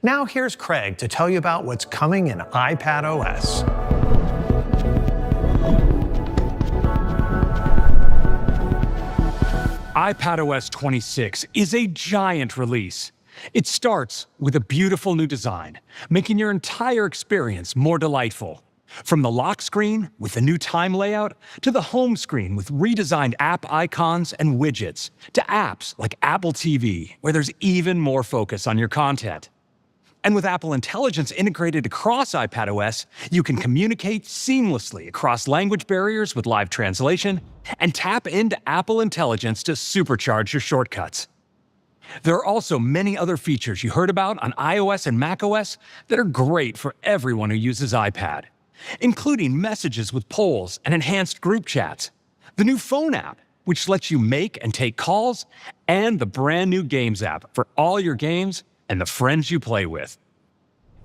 Now here's Craig to tell you about what's coming in iPadOS. iPadOS 26 is a giant release. It starts with a beautiful new design, making your entire experience more delightful. From the lock screen with the new time layout, to the home screen with redesigned app icons and widgets, to apps like Apple TV, where there's even more focus on your content. And with Apple Intelligence integrated across iPadOS, you can communicate seamlessly across language barriers with live translation and tap into Apple Intelligence to supercharge your shortcuts. There are also many other features you heard about on iOS and macOS that are great for everyone who uses iPad, including messages with polls and enhanced group chats, the new phone app, which lets you make and take calls, and the brand new Games app for all your games and the friends you play with.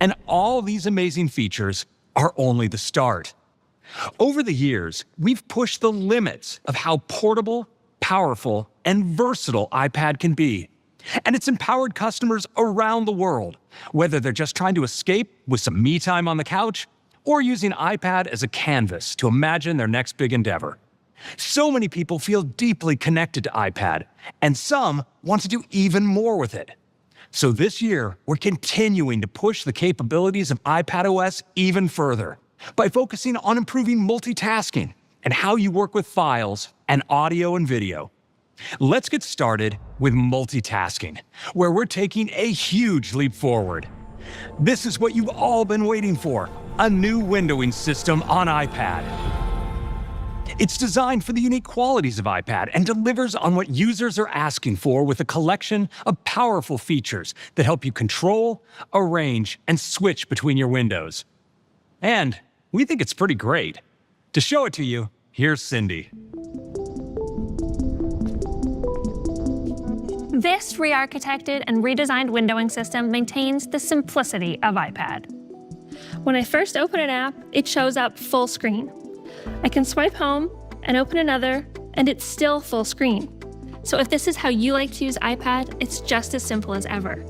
And all these amazing features are only the start. Over the years, we've pushed the limits of how portable, powerful, and versatile iPad can be. And it's empowered customers around the world, whether they're just trying to escape with some me time on the couch or using iPad as a canvas to imagine their next big endeavor. So many people feel deeply connected to iPad, and some want to do even more with it. So this year, we're continuing to push the capabilities of iPadOS even further by focusing on improving multitasking and how you work with files and audio and video. Let's get started with multitasking, where we're taking a huge leap forward. This is what you've all been waiting for, a new windowing system on iPad. It's designed for the unique qualities of iPad and delivers on what users are asking for with a collection of powerful features that help you control, arrange, and switch between your windows. And we think it's pretty great. To show it to you, here's Cindy. This re-architected and redesigned windowing system maintains the simplicity of iPad. When I first open an app, it shows up full screen. I can swipe home and open another, and it's still full screen. So if this is how you like to use iPad, it's just as simple as ever.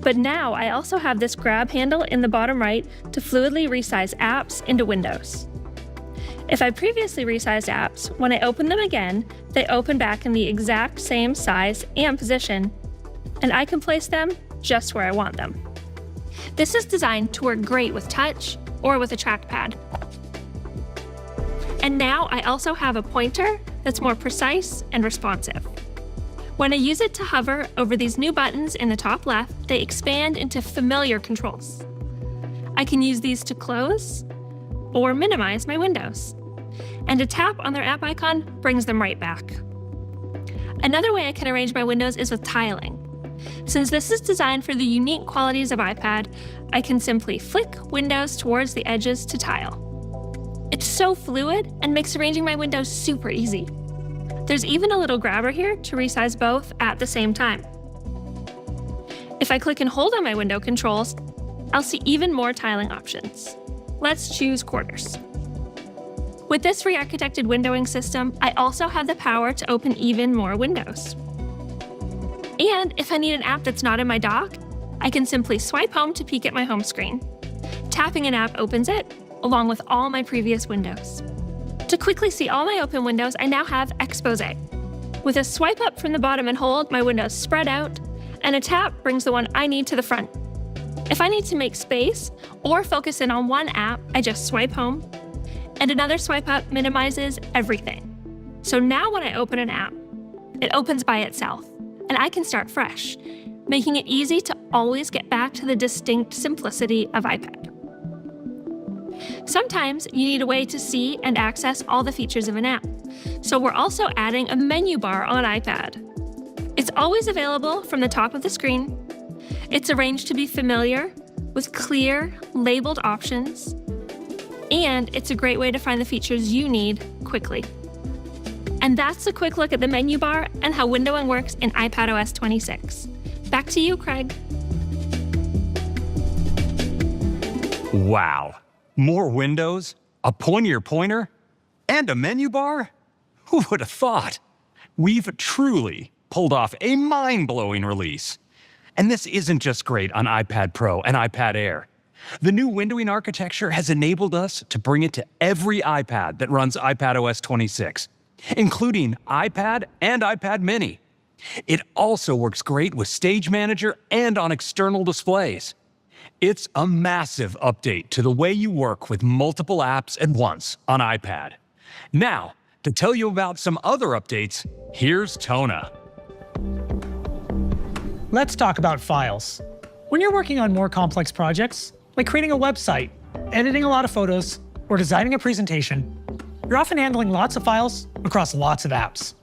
But now I also have this grab handle in the bottom right to fluidly resize apps into windows. If I previously resized apps, when I open them again, they open back in the exact same size and position, and I can place them just where I want them. This is designed to work great with touch or with a trackpad. And now I also have a pointer that's more precise and responsive. When I use it to hover over these new buttons in the top left, they expand into familiar controls. I can use these to close or minimize my windows. And a tap on their app icon brings them right back. Another way I can arrange my windows is with tiling. Since this is designed for the unique qualities of iPad, I can simply flick windows towards the edges to tile. It's so fluid and makes arranging my windows super easy. There's even a little grabber here to resize both at the same time. If I click and hold on my window controls, I'll see even more tiling options. Let's choose quarters. With this re-architected windowing system, I also have the power to open even more windows. And if I need an app that's not in my dock, I can simply swipe home to peek at my home screen. Tapping an app opens it, along with all my previous windows. To quickly see all my open windows, I now have Expose. With a swipe up from the bottom and hold, my windows spread out, and a tap brings the one I need to the front. If I need to make space or focus in on one app, I just swipe home, and another swipe up minimizes everything. So now when I open an app, it opens by itself, and I can start fresh, making it easy to always get back to the distinct simplicity of iPad. Sometimes you need a way to see and access all the features of an app, so we're also adding a menu bar on iPad. It's always available from the top of the screen. It's arranged to be familiar, with clear, labeled options, and it's a great way to find the features you need quickly. And that's a quick look at the menu bar and how windowing works in iPadOS 26. Back to you, Craig. Wow. More windows, a pointier pointer, and a menu bar? Who would have thought? We've truly pulled off a mind-blowing release. And this isn't just great on iPad Pro and iPad Air. The new windowing architecture has enabled us to bring it to every iPad that runs iPadOS 26, including iPad and iPad mini. It also works great with Stage Manager and on external displays. It's a massive update to the way you work with multiple apps at once on iPad. Now, to tell you about some other updates, here's Tona. Let's talk about files. When you're working on more complex projects, like creating a website, editing a lot of photos, or designing a presentation, you're often handling lots of files across lots of apps.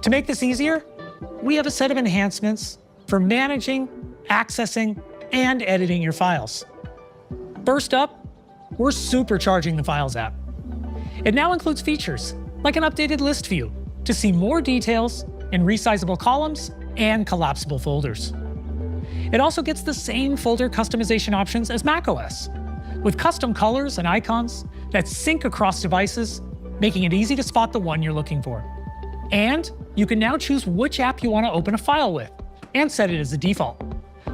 To make this easier, we have a set of enhancements for managing, accessing, and editing your files. First up, we're supercharging the Files app. It now includes features like an updated list view to see more details in resizable columns and collapsible folders. It also gets the same folder customization options as macOS, with custom colors and icons that sync across devices, making it easy to spot the one you're looking for. And you can now choose which app you want to open a file with, and set it as the default,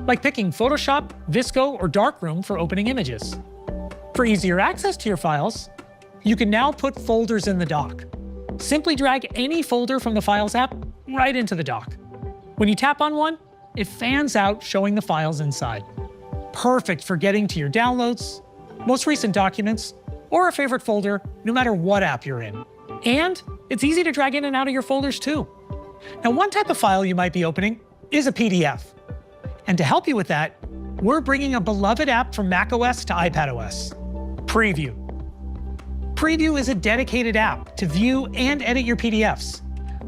like picking Photoshop, Visco, or Darkroom for opening images. For easier access to your files, you can now put folders in the dock. Simply drag any folder from the Files app right into the dock. When you tap on one, it fans out, showing the files inside. Perfect for getting to your downloads, most recent documents, or a favorite folder, no matter what app you're in. And it's easy to drag in and out of your folders too. Now, one type of file you might be opening is a PDF. And to help you with that, we're bringing a beloved app from macOS to iPadOS, Preview. Preview is a dedicated app to view and edit your PDFs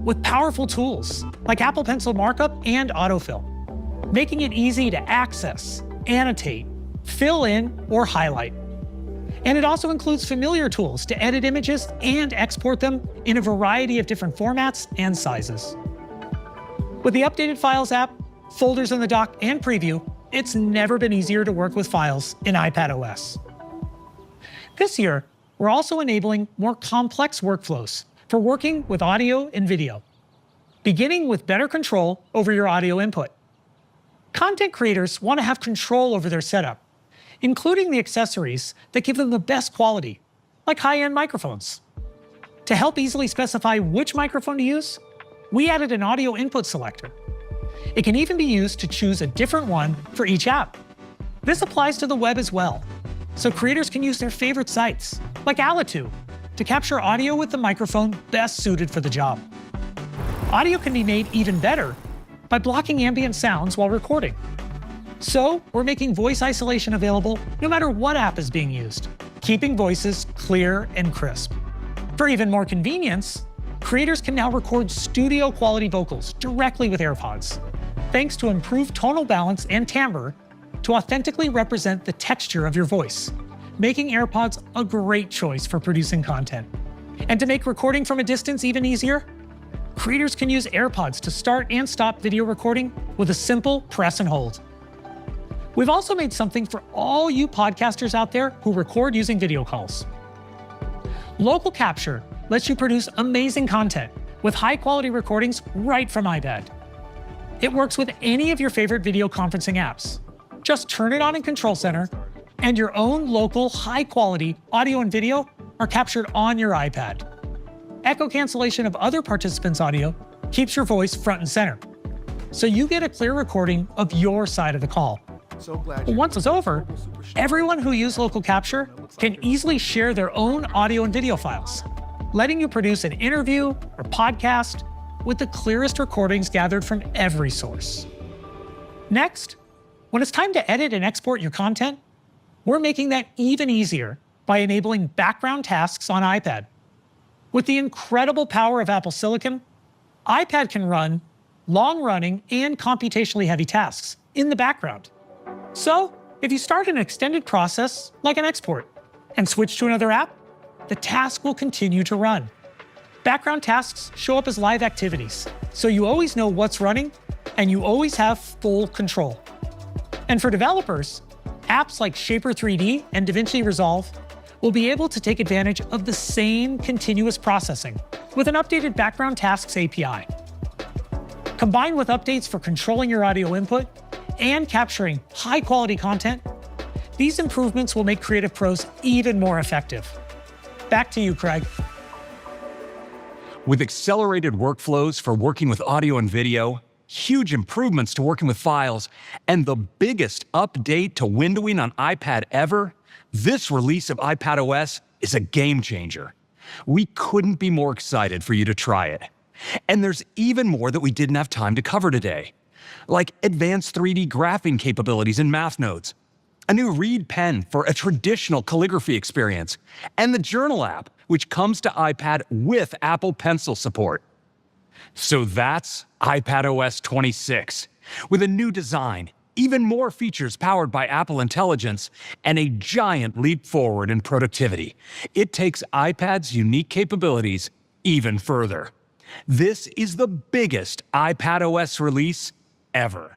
with powerful tools like Apple Pencil markup and autofill, making it easy to access, annotate, fill in, or highlight. And it also includes familiar tools to edit images and export them in a variety of different formats and sizes. With the updated Files app, folders in the dock, and Preview, it's never been easier to work with files in iPadOS. This year, we're also enabling more complex workflows for working with audio and video, beginning with better control over your audio input. Content creators want to have control over their setup, including the accessories that give them the best quality, like high-end microphones. To help easily specify which microphone to use, we added an audio input selector. It can even be used to choose a different one for each app. This applies to the web as well, so creators can use their favorite sites, like Alitu, to capture audio with the microphone best suited for the job. Audio can be made even better by blocking ambient sounds while recording. So we're making voice isolation available no matter what app is being used, keeping voices clear and crisp. For even more convenience, creators can now record studio-quality vocals directly with AirPods, thanks to improved tonal balance and timbre to authentically represent the texture of your voice, making AirPods a great choice for producing content. And to make recording from a distance even easier, creators can use AirPods to start and stop video recording with a simple press and hold. We've also made something for all you podcasters out there who record using video calls. Local Capture lets you produce amazing content with high-quality recordings right from iPad. It works with any of your favorite video conferencing apps. Just turn it on in Control Center, and your own local high-quality audio and video are captured on your iPad. Echo cancellation of other participants' audio keeps your voice front and center, so you get a clear recording of your side of the call. But once it's over, everyone who used Local Capture can easily share their own audio and video files, letting you produce an interview or podcast with the clearest recordings gathered from every source. Next, when it's time to edit and export your content, we're making that even easier by enabling background tasks on iPad. With the incredible power of Apple Silicon, iPad can run long-running and computationally heavy tasks in the background. So, if you start an extended process, like an export, and switch to another app, the task will continue to run. Background tasks show up as live activities, so you always know what's running, and you always have full control. And for developers, apps like Shaper 3D and DaVinci Resolve will be able to take advantage of the same continuous processing with an updated Background Tasks API. Combined with updates for controlling your audio input and capturing high-quality content, these improvements will make creative pros even more effective. Back to you, Craig. With accelerated workflows for working with audio and video, huge improvements to working with files, and the biggest update to windowing on iPad ever, this release of iPadOS is a game changer. We couldn't be more excited for you to try it. And there's even more that we didn't have time to cover today, like advanced 3D graphing capabilities in Math Notes, a new Read pen for a traditional calligraphy experience, and the Journal app, which comes to iPad with Apple Pencil support. So that's iPadOS 26, with a new design, even more features powered by Apple Intelligence, and a giant leap forward in productivity. It takes iPad's unique capabilities even further. This is the biggest iPadOS release ever.